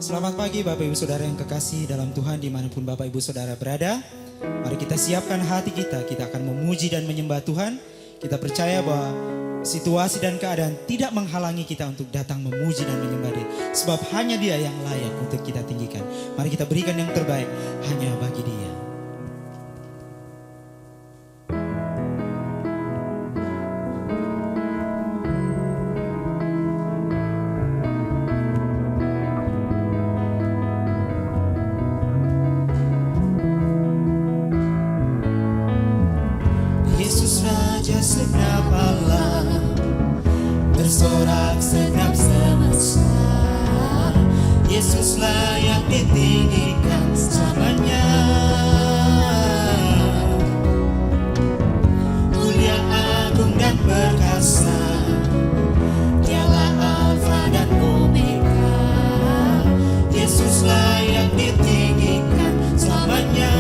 Selamat pagi Bapak Ibu Saudara yang kekasih dalam Tuhan dimanapun Bapak Ibu Saudara berada. Mari kita siapkan hati kita akan memuji dan menyembah Tuhan. Kita percaya bahwa situasi dan keadaan tidak menghalangi kita untuk datang memuji dan menyembah Dia. Sebab hanya Dia yang layak untuk kita tinggikan. Mari kita berikan yang terbaik hanya bagi Dia. Segenap alam bersorak segenap semesta. Yesus layak ditinggikan selamanya. Mulia, agung dan perkasa, Dialah Alfa dan Omega. Yesus layak ditinggikan selamanya.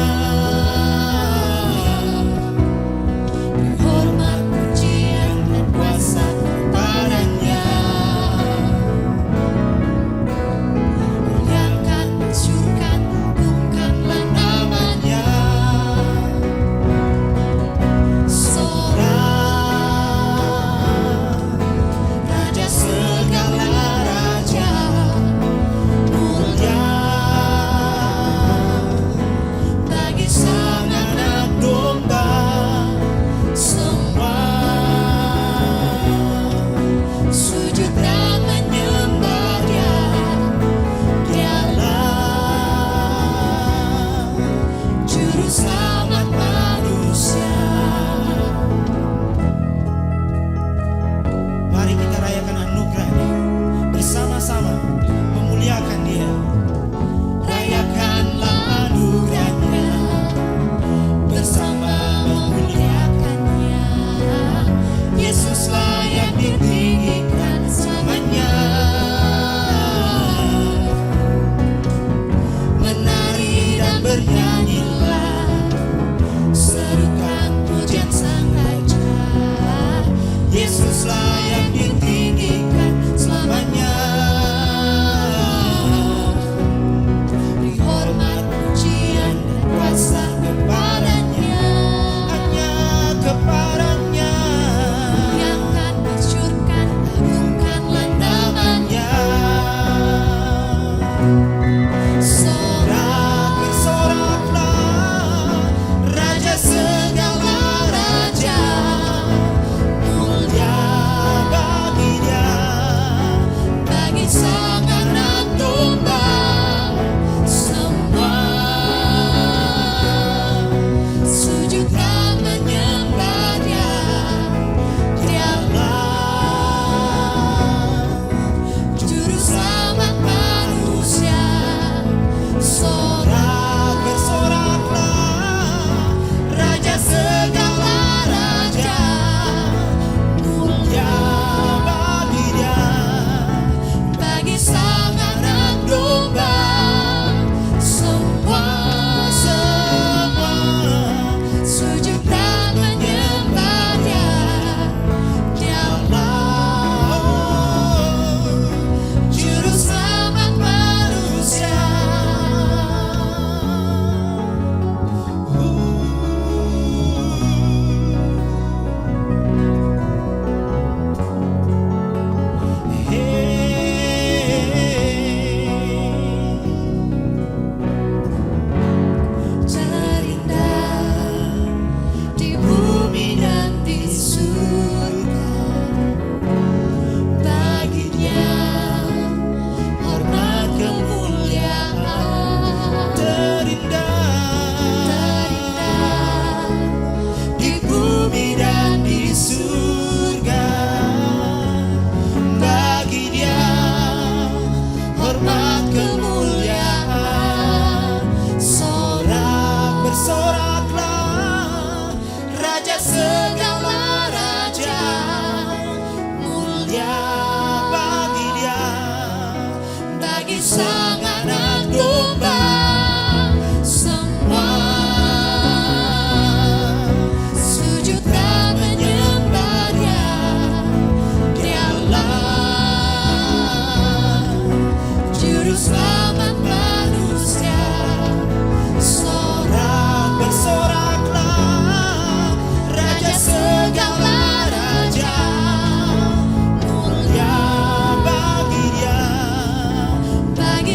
Selamat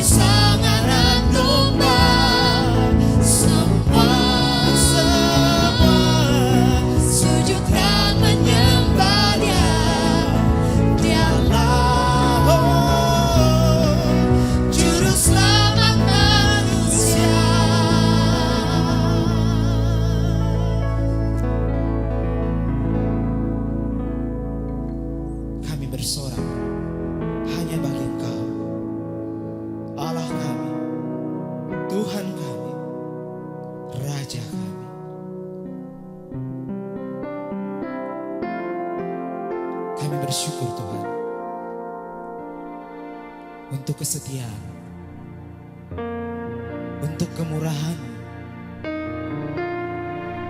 sangaran domba, semua sujud dan menyembah Dia. Dialah juru selamat manusia. Kami bersorak hanya bagi Engkau, Allah kami, Tuhan kami, Raja kami. Kami bersyukur Tuhan untuk kesetiaan, untuk kemurahan,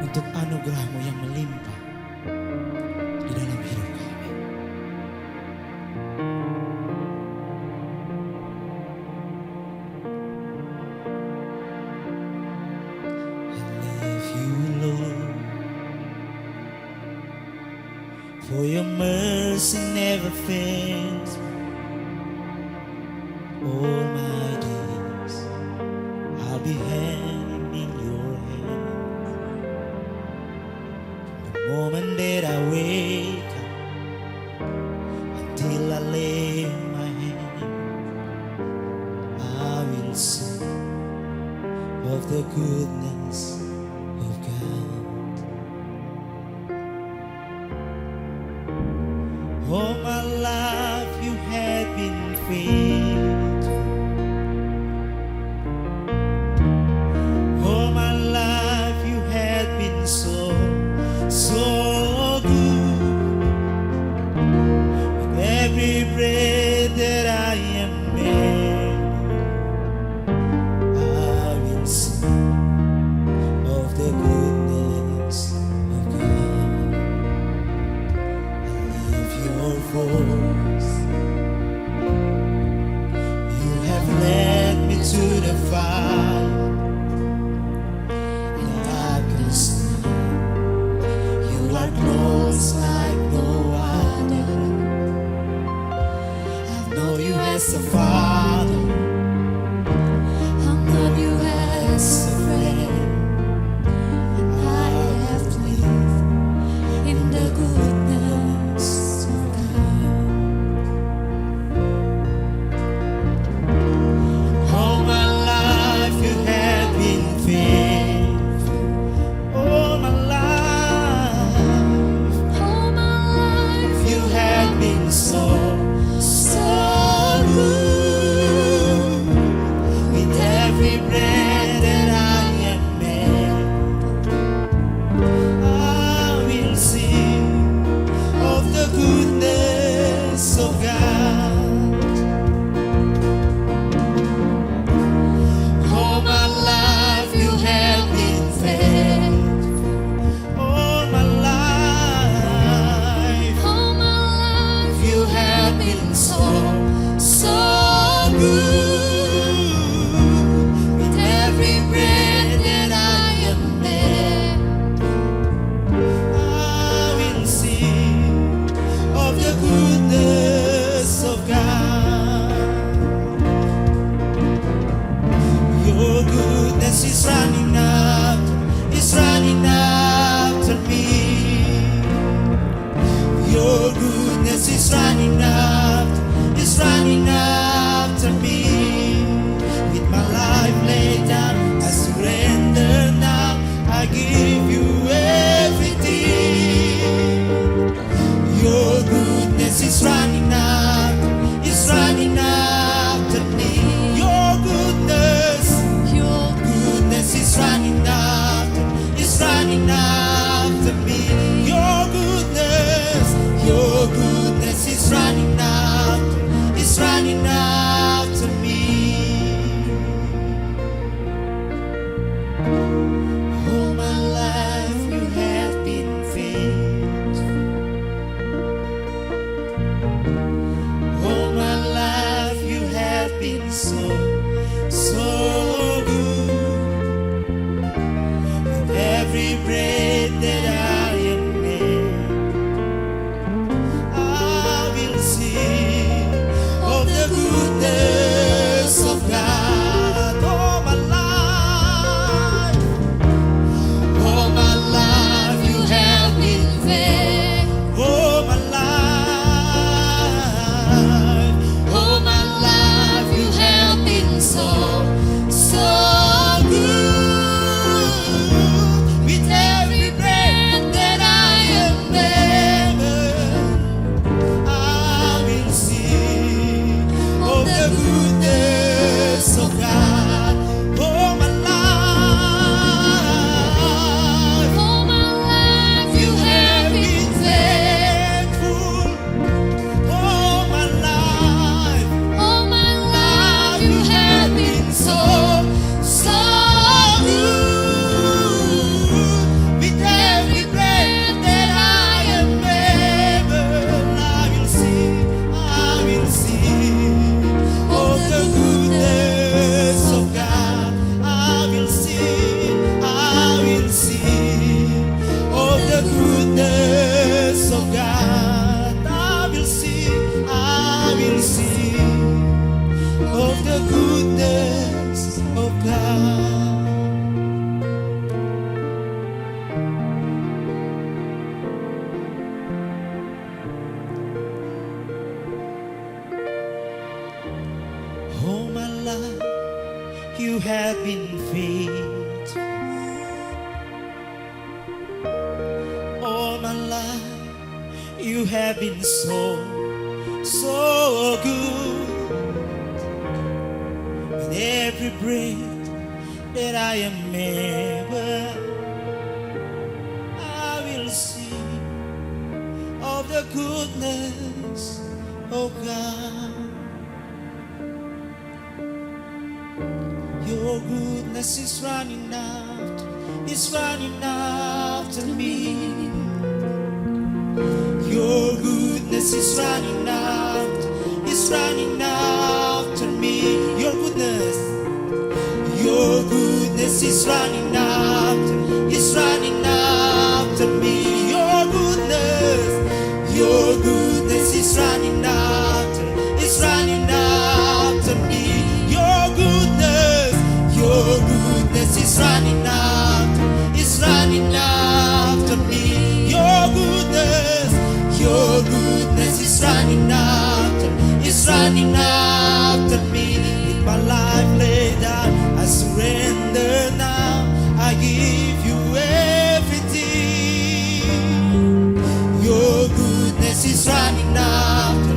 untuk anugerah-Mu yang melimpah di dalam hidup kami. For your mercy never fails me. All my days I'll be held in your hands. From the moment that I wake up until I lay my head, I will sing of the goodness of God. All my life you have been faithful. All my life you have been so good. With every breath that I am able, I will sing of the goodness of God. Your voice, you have led me to the fire, and I can stand. You are close like no other. I know you as a father, I know you as a friend, and I have lived in the goodness of God. all my life you have been faithful. All my life All my life you have been so good. With every breath that I am made, I will sing of the goodness of God. All my life you have been faithful. All my life All my life you have been so good. With every breath that I am made, I will sing of the goodness of God. Your goodness is running after me. Your goodness is running after me. With my life laid down, I surrender now. I give you everything. Your goodness is running after me. Your goodness is running after me. Your goodness is running after me. All my life you have been faithful. All my life you have been so good. With every breath that I am made, I will sing of the goodness of God. the goodness of God. All my life you have been faithful. All my life you have been so good. With every breath that I am able, I will sing of the goodness of God. Your goodness is running after me. Your goodness is running after me. Your goodness is running after me. Your goodness is running after me. Your goodness is running after me. Your goodness is running after me. With my life laid down, I surrender now. I give you everything. Your goodness is running after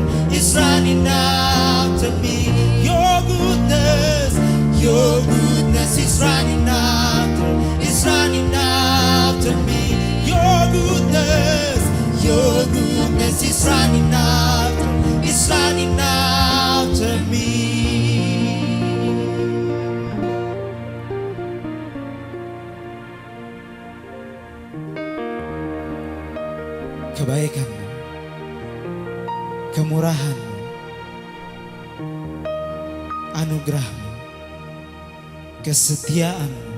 me. Your goodness is running after me. Your goodness is running after me. Kebaikanmu, kemurahanmu, anugerahmu, kesetiaanmu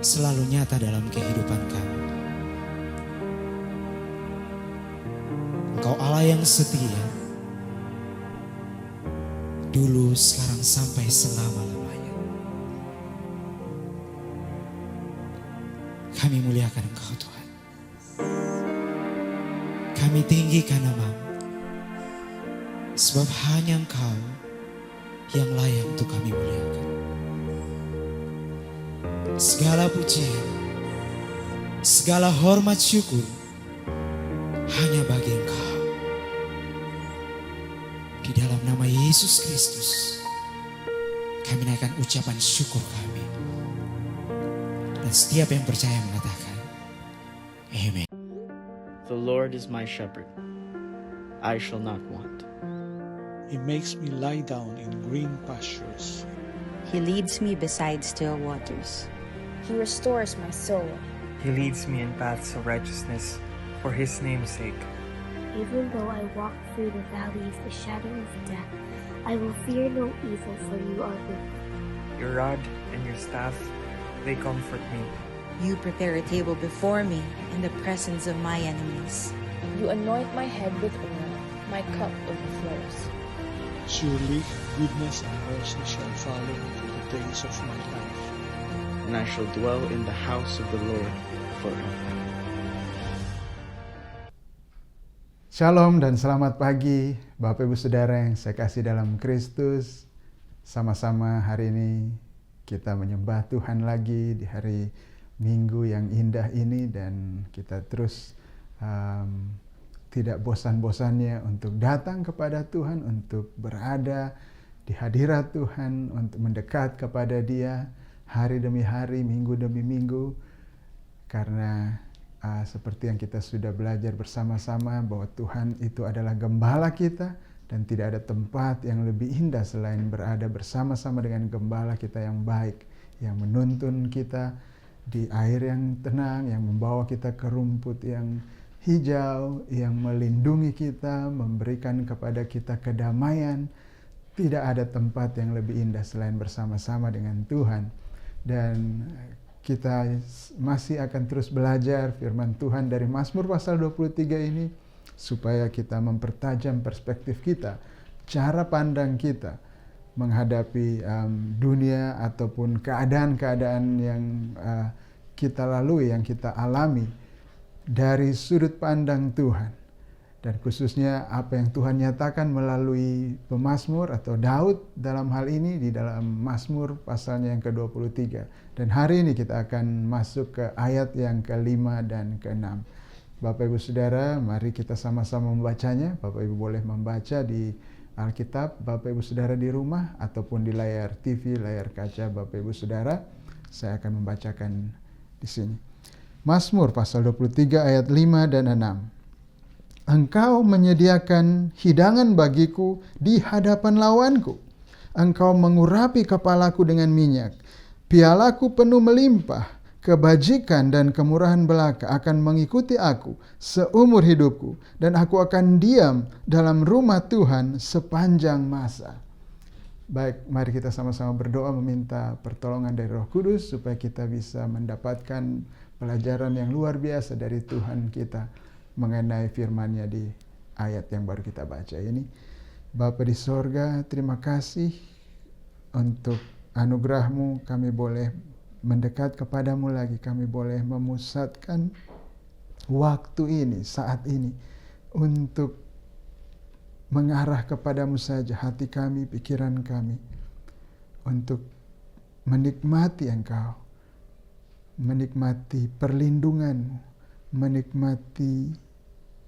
selalu nyata dalam kehidupan kami. Engkau Allah yang setia, dulu, sekarang, sampai selama-lamanya. Kami muliakan Engkau Tuhan. Kami tinggikan nama-Mu, sebab hanya Engkau yang layak untuk kami muliakan. Segala pujian, segala hormat syukur hanya bagi Engkau. Di dalam nama Yesus Kristus, kami naikkan ucapan syukur kami. Dan setiap yang percaya mengatakan, Amen. The Lord is my shepherd, I shall not want. He makes me lie down in green pastures. He leads me beside still waters. He restores my soul. He leads me in paths of righteousness for his name's sake. Even though I walk through the valley of the shadow of death, I will fear no evil, for you are with me. Your rod and your staff, they comfort me. You prepare a table before me in the presence of my enemies. You anoint my head with oil, my cup overflows. Surely goodness and mercy shall follow me all the days of my life. And I shall dwell in the house of the Lord forever. Shalom dan selamat pagi Bapak Ibu Saudara yang saya kasih dalam Kristus. Sama-sama hari ini kita menyembah Tuhan lagi di hari Minggu yang indah ini. Dan kita terus tidak bosan-bosannya untuk datang kepada Tuhan, untuk berada di hadirat Tuhan, untuk mendekat kepada Dia hari demi hari, minggu demi minggu. Karena seperti yang kita sudah belajar bersama-sama bahwa Tuhan itu adalah gembala kita dan tidak ada tempat yang lebih indah selain berada bersama-sama dengan gembala kita yang baik, yang menuntun kita di air yang tenang, yang membawa kita ke rumput yang hijau, yang melindungi kita, memberikan kepada kita kedamaian. Tidak ada tempat yang lebih indah selain bersama-sama dengan Tuhan. Dan kita masih akan terus belajar firman Tuhan dari Mazmur pasal 23 ini supaya kita mempertajam perspektif kita, cara pandang kita menghadapi dunia ataupun keadaan-keadaan yang kita lalui, yang kita alami dari sudut pandang Tuhan. Dan khususnya apa yang Tuhan nyatakan melalui pemazmur atau Daud dalam hal ini di dalam Mazmur pasalnya yang ke-23. Dan hari ini kita akan masuk ke ayat yang ke-5 dan ke-6. Bapak Ibu Saudara, mari kita sama-sama membacanya. Bapak Ibu boleh membaca di Alkitab, Bapak Ibu Saudara di rumah ataupun di layar TV, layar kaca Bapak Ibu Saudara. Saya akan membacakan di sini. Mazmur pasal 23 ayat 5 dan 6. Engkau menyediakan hidangan bagiku di hadapan lawanku. Engkau mengurapi kepalaku dengan minyak. Pialaku penuh melimpah. Kebajikan dan kemurahan belaka akan mengikuti aku seumur hidupku. Dan aku akan diam dalam rumah Tuhan sepanjang masa. Baik, mari kita sama-sama berdoa meminta pertolongan dari Roh Kudus supaya kita bisa mendapatkan pelajaran yang luar biasa dari Tuhan kita mengenai firman-Nya di ayat yang baru kita baca ini. Bapa di sorga, terima kasih untuk anugerah-Mu. Kami boleh mendekat kepadamu lagi. Kami boleh memusatkan waktu ini, saat ini, untuk mengarah kepadamu saja hati kami, pikiran kami, untuk menikmati Engkau, menikmati perlindungan-Mu, menikmati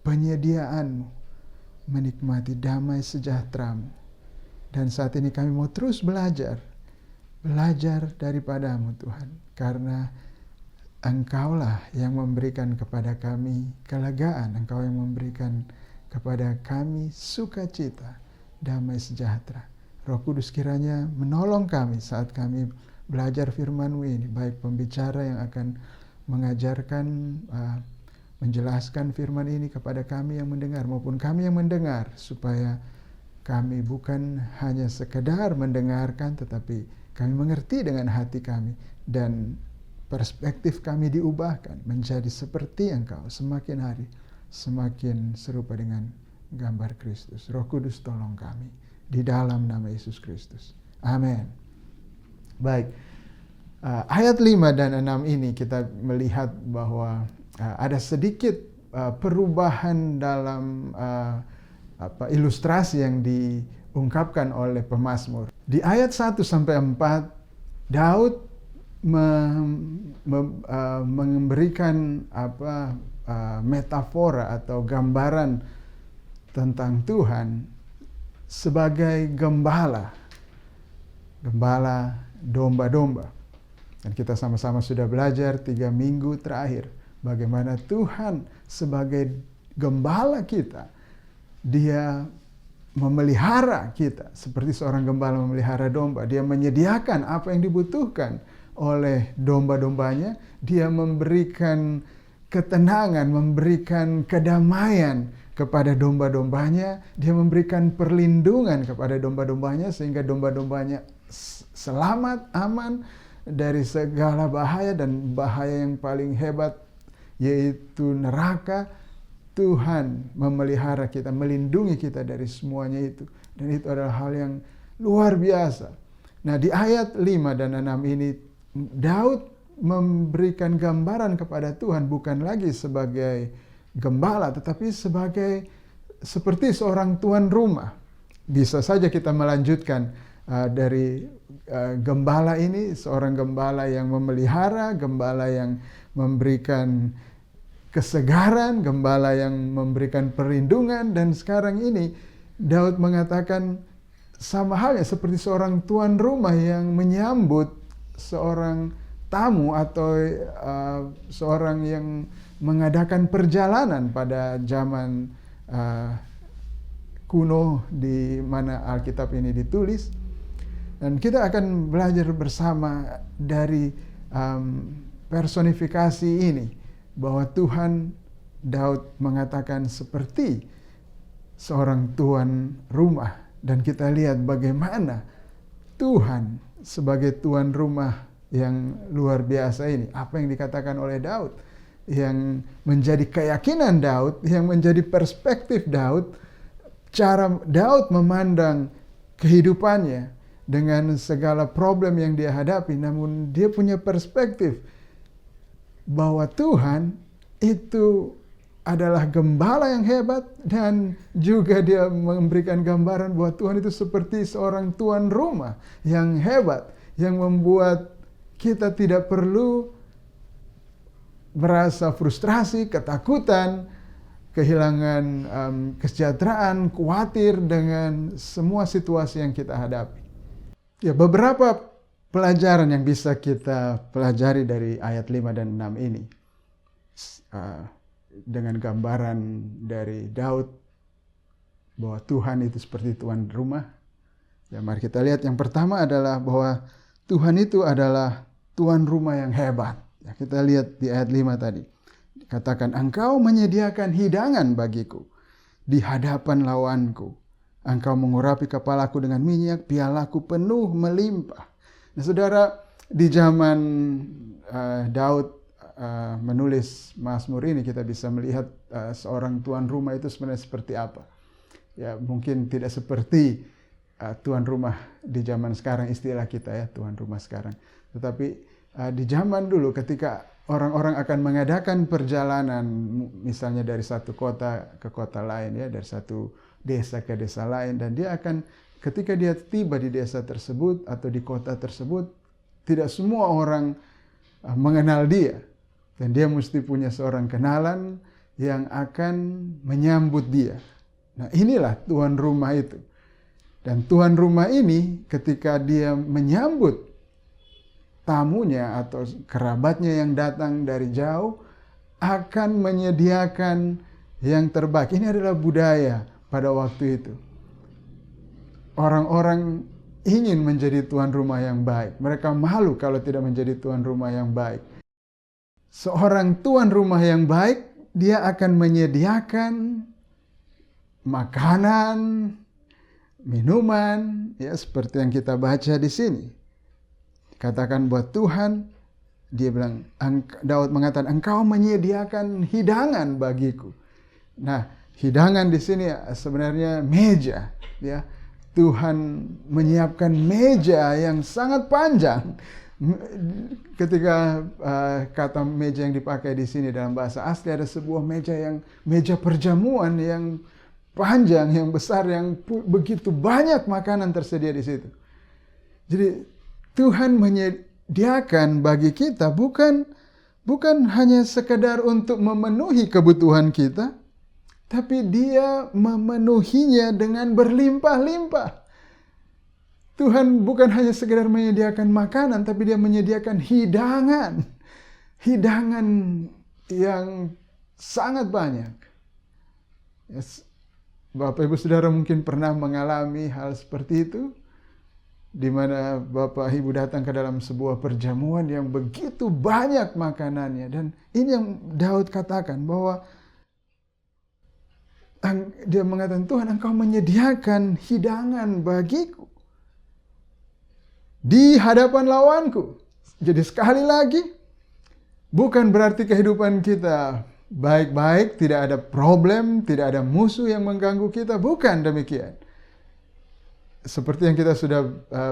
penyediaan-Mu, menikmati damai sejahtera-Mu. Dan saat ini kami mau terus belajar daripada-Mu Tuhan, karena Engkaulah yang memberikan kepada kami kelegaan, Engkau yang memberikan kepada kami sukacita, damai sejahtera. Roh Kudus kiranya menolong kami saat kami belajar firman-Mu ini, baik pembicara yang akan mengajarkan, menjelaskan firman ini kepada kami yang mendengar maupun kami yang mendengar, supaya kami bukan hanya sekedar mendengarkan, tetapi kami mengerti dengan hati kami dan perspektif kami diubahkan menjadi seperti Engkau semakin hari, semakin serupa dengan gambar Kristus. Roh Kudus tolong kami di dalam nama Yesus Kristus. Amin. Baik, ayat 5 dan 6 ini kita melihat bahwa ada sedikit perubahan dalam ilustrasi yang diungkapkan oleh pemazmur. Di ayat 1 sampai 4, Daud memberikan metafora atau gambaran tentang Tuhan sebagai gembala domba-domba. Dan kita sama-sama sudah belajar 3 minggu terakhir bagaimana Tuhan sebagai gembala kita, Dia memelihara kita seperti seorang gembala memelihara domba. Dia menyediakan apa yang dibutuhkan oleh domba-dombanya. Dia memberikan ketenangan, memberikan kedamaian kepada domba-dombanya. Dia memberikan perlindungan kepada domba-dombanya sehingga domba-dombanya selamat, aman dari segala bahaya, dan bahaya yang paling hebat yaitu neraka. Tuhan memelihara kita, melindungi kita dari semuanya itu. Dan itu adalah hal yang luar biasa. Nah, di ayat 5 dan 6 ini Daud memberikan gambaran kepada Tuhan bukan lagi sebagai gembala, tetapi seperti seorang tuan rumah. Bisa saja kita melanjutkan dari gembala ini, seorang gembala yang memelihara, gembala yang memberikan kesegaran, gembala yang memberikan perlindungan. Dan sekarang ini Daud mengatakan sama halnya seperti seorang tuan rumah yang menyambut seorang tamu atau seorang yang mengadakan perjalanan pada zaman kuno di mana Alkitab ini ditulis. Dan kita akan belajar bersama dari personifikasi ini, bahwa Tuhan, Daud mengatakan seperti seorang tuan rumah. Dan kita lihat bagaimana Tuhan sebagai tuan rumah yang luar biasa ini. Apa yang dikatakan oleh Daud, yang menjadi keyakinan Daud, yang menjadi perspektif Daud, cara Daud memandang kehidupannya, dengan segala problem yang dia hadapi, namun dia punya perspektif bahwa Tuhan itu adalah gembala yang hebat, dan juga dia memberikan gambaran bahwa Tuhan itu seperti seorang tuan rumah yang hebat, yang membuat kita tidak perlu merasa frustrasi, ketakutan, kehilangan kesejahteraan, khawatir dengan semua situasi yang kita hadapi. Ya, beberapa pelajaran yang bisa kita pelajari dari ayat 5 dan 6 ini. Dengan gambaran dari Daud bahwa Tuhan itu seperti tuan rumah. Ya, mari kita lihat yang pertama adalah bahwa Tuhan itu adalah tuan rumah yang hebat. Ya, kita lihat di ayat 5 tadi. Dikatakan, Engkau menyediakan hidangan bagiku di hadapan lawanku. Engkau mengurapi kepalaku dengan minyak, pialaku penuh melimpah. Nah, saudara, di zaman Daud menulis Mazmur ini, kita bisa melihat seorang tuan rumah itu sebenarnya seperti apa. Ya, mungkin tidak seperti tuan rumah di zaman sekarang, istilah kita ya, tuan rumah sekarang. Tetapi di zaman dulu ketika orang-orang akan mengadakan perjalanan, misalnya dari satu kota ke kota lain ya, dari satu desa ke desa lain, dan dia akan, ketika dia tiba di desa tersebut atau di kota tersebut, tidak semua orang mengenal dia. Dan dia mesti punya seorang kenalan yang akan menyambut dia. Nah, inilah tuan rumah itu. Dan tuan rumah ini ketika dia menyambut tamunya atau kerabatnya yang datang dari jauh, akan menyediakan yang terbaik. Ini adalah budaya pada waktu itu. Orang-orang ingin menjadi tuan rumah yang baik. Mereka malu kalau tidak menjadi tuan rumah yang baik. Seorang tuan rumah yang baik, dia akan menyediakan makanan, minuman, ya seperti yang kita baca di sini. Katakan buat Tuhan, dia bilang, Daud mengatakan, Engkau menyediakan hidangan bagiku. Nah, hidangan di sini sebenarnya meja, ya. Tuhan menyiapkan meja yang sangat panjang. Ketika kata meja yang dipakai di sini dalam bahasa asli, ada sebuah meja perjamuan yang panjang, yang besar, yang begitu banyak makanan tersedia di situ. Jadi Tuhan menyediakan bagi kita bukan hanya sekedar untuk memenuhi kebutuhan kita, tapi Dia memenuhinya dengan berlimpah-limpah. Tuhan bukan hanya sekedar menyediakan makanan, tapi Dia menyediakan hidangan. Hidangan yang sangat banyak. Yes. Bapak Ibu Saudara mungkin pernah mengalami hal seperti itu, di mana Bapak Ibu datang ke dalam sebuah perjamuan yang begitu banyak makanannya. Dan ini yang Daud katakan, bahwa dia mengatakan, Tuhan, Engkau menyediakan hidangan bagiku di hadapan lawanku. Jadi sekali lagi, bukan berarti kehidupan kita baik-baik, tidak ada problem, tidak ada musuh yang mengganggu kita. Bukan demikian. Seperti yang kita sudah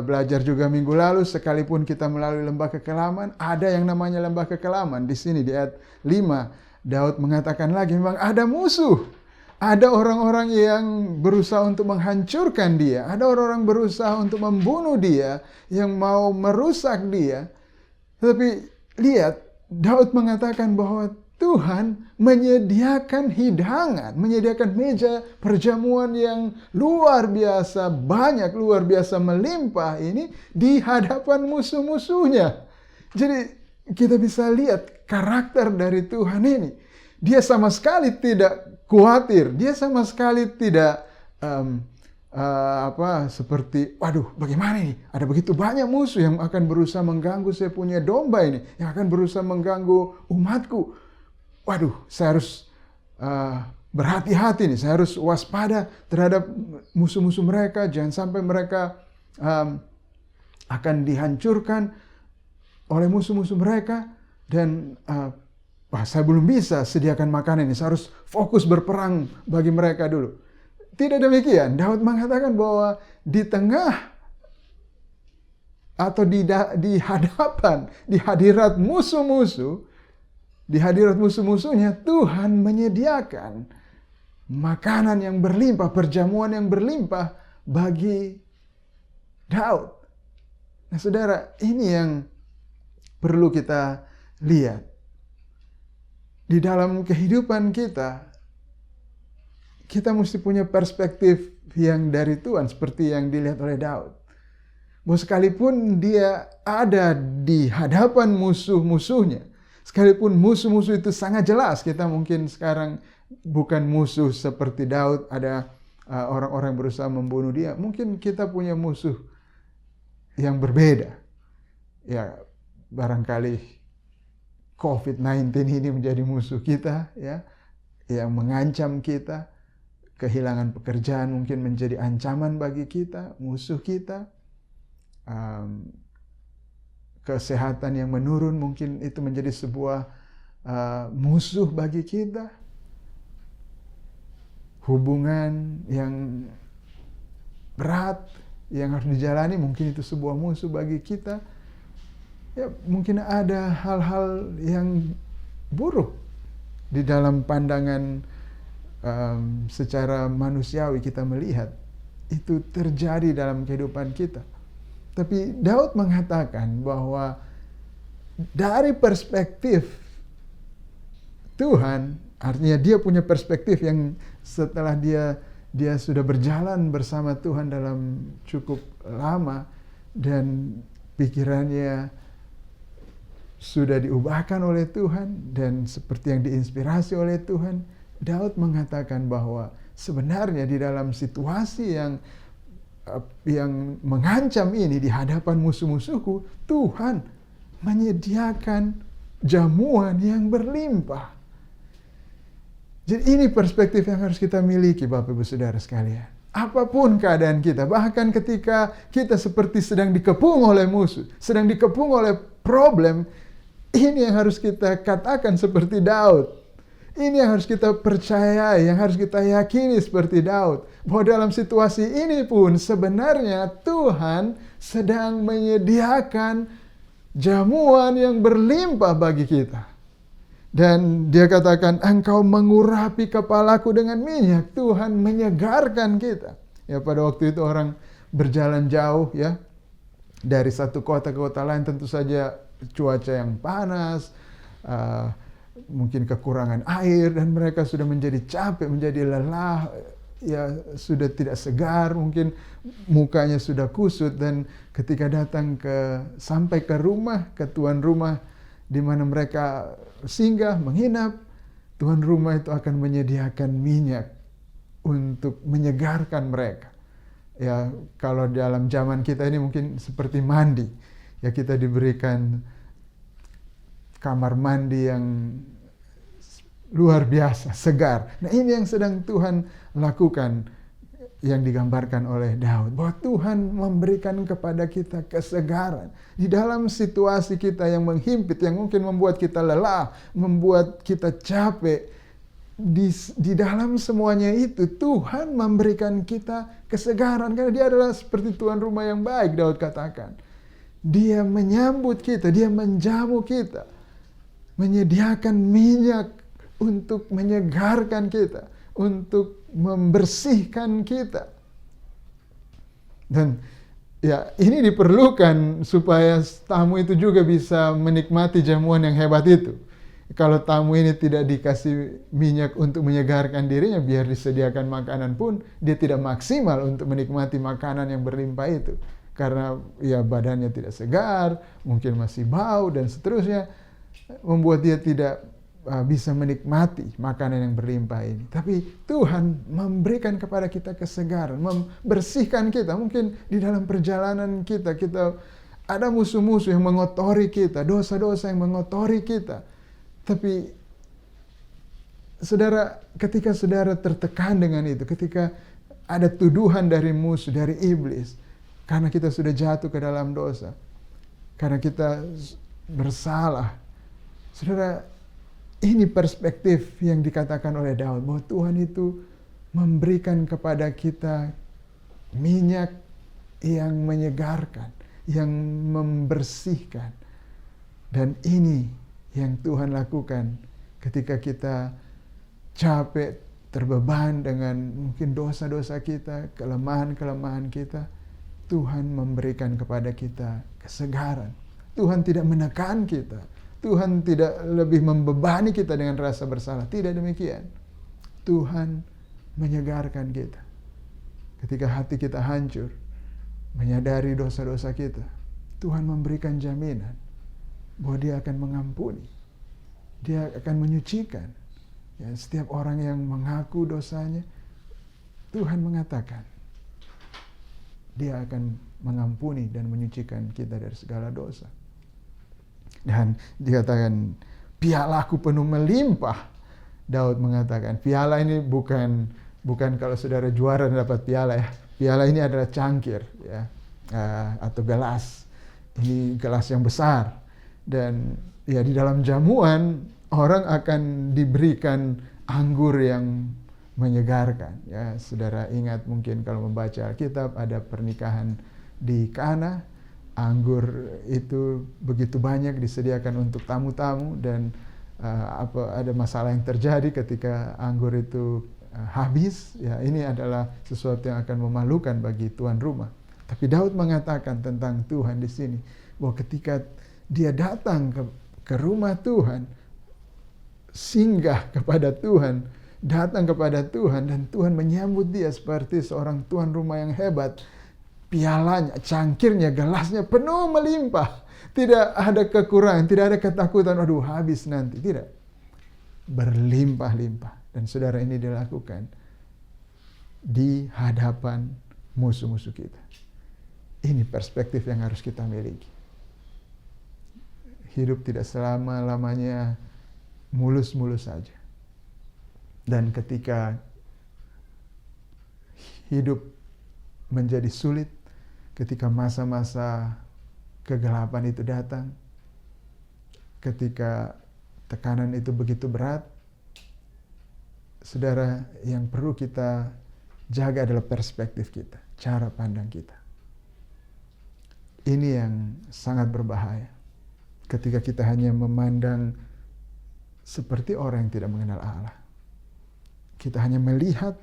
belajar juga minggu lalu, sekalipun kita melalui lembah kekelaman, ada yang namanya lembah kekelaman. Di sini di ayat 5, Daud mengatakan lagi, memang ada musuh. Ada orang-orang yang berusaha untuk menghancurkan dia. Ada orang-orang berusaha untuk membunuh dia, yang mau merusak dia. Tetapi lihat, Daud mengatakan bahwa Tuhan menyediakan hidangan, menyediakan meja perjamuan yang luar biasa banyak, luar biasa melimpah ini di hadapan musuh-musuhnya. Jadi kita bisa lihat karakter dari Tuhan ini. Dia sama sekali tidak khawatir, dia sama sekali tidak seperti, waduh bagaimana ini, ada begitu banyak musuh yang akan berusaha mengganggu saya punya domba ini, yang akan berusaha mengganggu umatku. Waduh, saya harus berhati-hati nih, saya harus waspada terhadap musuh-musuh mereka, jangan sampai mereka akan dihancurkan oleh musuh-musuh mereka, dan saya belum bisa sediakan makanan ini, saya harus fokus berperang bagi mereka dulu. Tidak demikian. Daud mengatakan bahwa di tengah atau di hadapan, di hadirat musuh-musuhnya, Tuhan menyediakan makanan yang berlimpah, perjamuan yang berlimpah bagi Daud. Nah saudara, ini yang perlu kita lihat. Di dalam kehidupan kita mesti punya perspektif yang dari Tuhan, seperti yang dilihat oleh Daud. Bahwa sekalipun dia ada di hadapan musuh-musuhnya, sekalipun musuh-musuh itu sangat jelas, kita mungkin sekarang bukan musuh seperti Daud, ada orang-orang yang berusaha membunuh dia. Mungkin kita punya musuh yang berbeda. Ya, barangkali COVID-19 ini menjadi musuh kita, ya, yang mengancam kita. Kehilangan pekerjaan mungkin menjadi ancaman bagi kita, musuh kita. Kesehatan yang menurun mungkin itu menjadi sebuah musuh bagi kita. Hubungan yang berat yang harus dijalani mungkin itu sebuah musuh bagi kita. Ya, mungkin ada hal-hal yang buruk di dalam pandangan secara manusiawi kita melihat itu terjadi dalam kehidupan kita. Tapi Daud mengatakan bahwa dari perspektif Tuhan, artinya dia punya perspektif yang setelah dia sudah berjalan bersama Tuhan dalam cukup lama dan pikirannya sudah diubahkan oleh Tuhan dan seperti yang diinspirasi oleh Tuhan, Daud mengatakan bahwa sebenarnya di dalam situasi yang mengancam ini di hadapan musuh-musuhku, Tuhan menyediakan jamuan yang berlimpah. Jadi ini perspektif yang harus kita miliki, Bapak Ibu Saudara sekalian. Apapun keadaan kita, bahkan ketika kita seperti sedang dikepung oleh musuh, sedang dikepung oleh problem, ini yang harus kita katakan seperti Daud. Ini yang harus kita percayai, yang harus kita yakini seperti Daud. Bahwa dalam situasi ini pun sebenarnya Tuhan sedang menyediakan jamuan yang berlimpah bagi kita. Dan dia katakan, engkau mengurapi kepalaku dengan minyak. Tuhan menyegarkan kita. Ya, pada waktu itu orang berjalan jauh, ya, dari satu kota ke kota lain, tentu saja cuaca yang panas, mungkin kekurangan air, dan mereka sudah menjadi capek, menjadi lelah, ya sudah tidak segar, mungkin mukanya sudah kusut. Dan ketika datang sampai ke rumah, ke tuan rumah di mana mereka singgah, menginap, tuan rumah itu akan menyediakan minyak untuk menyegarkan mereka. Ya, kalau dalam zaman kita ini mungkin seperti mandi. Ya, kita diberikan kamar mandi yang luar biasa, segar. Nah, ini yang sedang Tuhan lakukan, yang digambarkan oleh Daud. Bahwa Tuhan memberikan kepada kita kesegaran. Di dalam situasi kita yang menghimpit, yang mungkin membuat kita lelah, membuat kita capek. Di dalam semuanya itu, Tuhan memberikan kita kesegaran. Karena dia adalah seperti tuan rumah yang baik, Daud katakan. Dia menyambut kita, dia menjamu kita. Menyediakan minyak untuk menyegarkan kita, untuk membersihkan kita. Dan ya, ini diperlukan supaya tamu itu juga bisa menikmati jamuan yang hebat itu. Kalau tamu ini tidak dikasih minyak untuk menyegarkan dirinya, biar disediakan makanan pun dia tidak maksimal untuk menikmati makanan yang berlimpah itu. Karena ya badannya tidak segar, mungkin masih bau dan seterusnya, membuat dia tidak bisa menikmati makanan yang berlimpah ini. Tapi Tuhan memberikan kepada kita kesegaran, membersihkan kita. Mungkin di dalam perjalanan kita ada musuh-musuh yang mengotori kita, dosa-dosa yang mengotori kita. Tapi saudara, ketika saudara tertekan dengan itu, ketika ada tuduhan dari musuh, dari iblis, karena kita sudah jatuh ke dalam dosa, karena kita bersalah, saudara, ini perspektif yang dikatakan oleh Daud, bahwa Tuhan itu memberikan kepada kita minyak yang menyegarkan, yang membersihkan. Dan ini yang Tuhan lakukan ketika kita capek, terbeban dengan mungkin dosa-dosa kita, kelemahan-kelemahan kita. Tuhan memberikan kepada kita kesegaran. Tuhan tidak menekan kita. Tuhan tidak lebih membebani kita dengan rasa bersalah. Tidak demikian. Tuhan menyegarkan kita. Ketika hati kita hancur, menyadari dosa-dosa kita, Tuhan memberikan jaminan bahwa Dia akan mengampuni. Dia akan menyucikan. Ya, setiap orang yang mengaku dosanya, Tuhan mengatakan Dia akan mengampuni dan menyucikan kita dari segala dosa. Dan dikatakan, pialaku penuh melimpah. Daud mengatakan, piala ini bukan kalau saudara juara dapat piala ya. Piala ini adalah cangkir ya, atau gelas. Ini gelas yang besar. Dan ya di dalam jamuan orang akan diberikan anggur yang menyegarkan. Ya, saudara ingat mungkin kalau membaca Alkitab ada pernikahan di Kana, anggur itu begitu banyak disediakan untuk tamu-tamu dan ada masalah yang terjadi ketika anggur itu habis. Ya, ini adalah sesuatu yang akan memalukan bagi tuan rumah. Tapi Daud mengatakan tentang Tuhan di sini bahwa ketika dia datang ke rumah Tuhan, singgah kepada Tuhan, datang kepada Tuhan, dan Tuhan menyambut dia seperti seorang tuan rumah yang hebat. Pialanya, cangkirnya, gelasnya penuh melimpah. Tidak ada kekurangan, tidak ada ketakutan, aduh habis nanti. Tidak. Berlimpah-limpah. Dan saudara, ini dilakukan di hadapan musuh-musuh kita. Ini perspektif yang harus kita miliki. Hidup tidak selama-lamanya mulus-mulus saja. Dan ketika hidup menjadi sulit, ketika masa-masa kegelapan itu datang, ketika tekanan itu begitu berat, saudara, yang perlu kita jaga adalah perspektif kita, cara pandang kita. Ini yang sangat berbahaya. Ketika kita hanya memandang seperti orang yang tidak mengenal Allah. Kita hanya melihat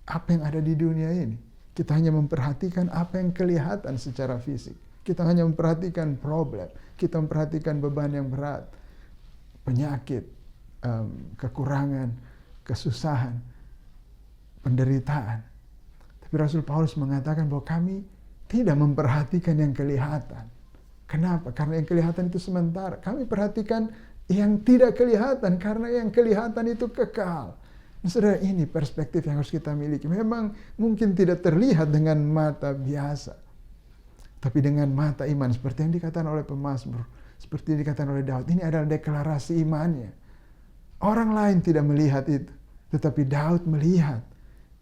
apa yang ada di dunia ini. Kita hanya memperhatikan apa yang kelihatan secara fisik. Kita hanya memperhatikan problem. Kita memperhatikan beban yang berat, penyakit, kekurangan, kesusahan, penderitaan. Tapi Rasul Paulus mengatakan bahwa kami tidak memperhatikan yang kelihatan. Kenapa? Karena yang kelihatan itu sementara. Kami perhatikan yang tidak kelihatan karena yang kelihatan itu kekal. Nah, saudara, ini perspektif yang harus kita miliki. Memang mungkin tidak terlihat dengan mata biasa, tapi dengan mata iman, seperti yang dikatakan oleh pemazmur, seperti yang dikatakan oleh Daud. Ini adalah deklarasi imannya. Orang lain tidak melihat itu, tetapi Daud melihat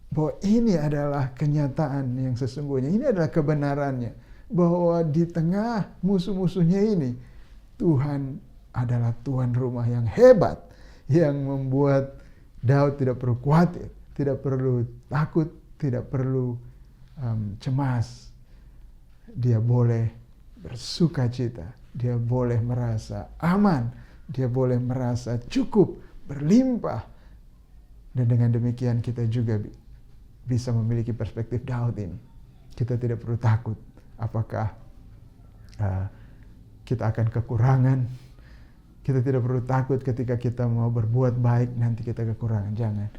bahwa ini adalah kenyataan yang sesungguhnya. Ini adalah kebenarannya, bahwa di tengah musuh-musuhnya ini, Tuhan adalah tuan rumah yang hebat, yang membuat Daud tidak perlu khawatir, tidak perlu takut, tidak perlu cemas. Dia boleh bersukacita, dia boleh merasa aman, dia boleh merasa cukup, berlimpah. Dan dengan demikian kita juga bisa memiliki perspektif Daud ini. Kita tidak perlu takut apakah kita akan kekurangan. Kita tidak perlu takut ketika kita mau berbuat baik nanti kita kekurangan. Jangan.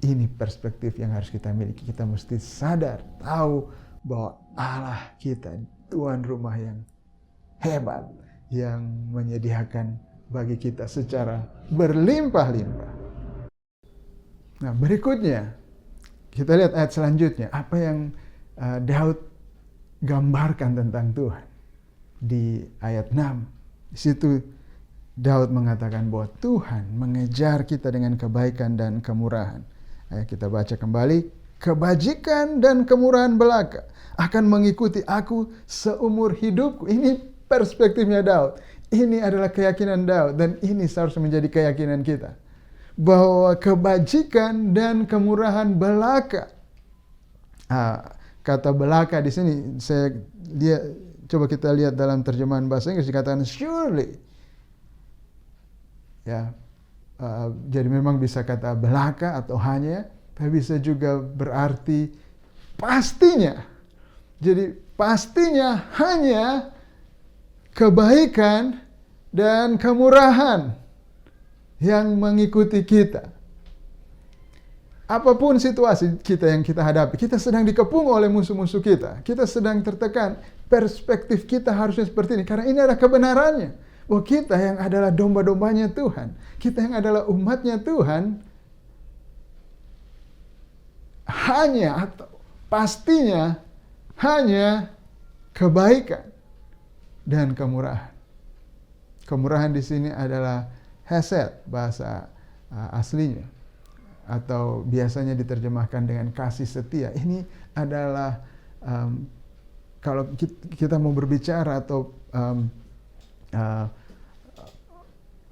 Ini perspektif yang harus kita miliki. Kita mesti sadar, tahu bahwa Allah kita tuan rumah yang hebat, yang menyediakan bagi kita secara berlimpah-limpah. Nah, berikutnya kita lihat ayat selanjutnya, apa yang Daud gambarkan tentang Tuhan di ayat 6. Di situ Daud mengatakan bahwa Tuhan mengejar kita dengan kebaikan dan kemurahan. Ayo kita baca kembali. Kebajikan dan kemurahan belaka akan mengikuti aku seumur hidupku. Ini perspektifnya Daud. Ini adalah keyakinan Daud dan ini seharusnya menjadi keyakinan kita. Bahwa kebajikan dan kemurahan belaka. kata belaka di sini saya lihat, coba kita lihat dalam terjemahan bahasa Inggris dikatakan surely. Ya, jadi memang bisa kata belaka atau hanya, tapi bisa juga berarti pastinya. Jadi pastinya hanya kebaikan dan kemurahan yang mengikuti kita. Apapun situasi kita yang kita hadapi, kita sedang dikepung oleh musuh-musuh kita. Kita sedang tertekan. Perspektif kita harusnya seperti ini. Karena ini adalah kebenarannya. Bahwa kita yang adalah domba-dombanya Tuhan. Kita yang adalah umatnya Tuhan. Hanya atau pastinya hanya kebaikan dan kemurahan. Kemurahan di sini adalah hesed bahasa aslinya. Atau biasanya diterjemahkan dengan kasih setia. Ini adalah kalau kita mau berbicara atau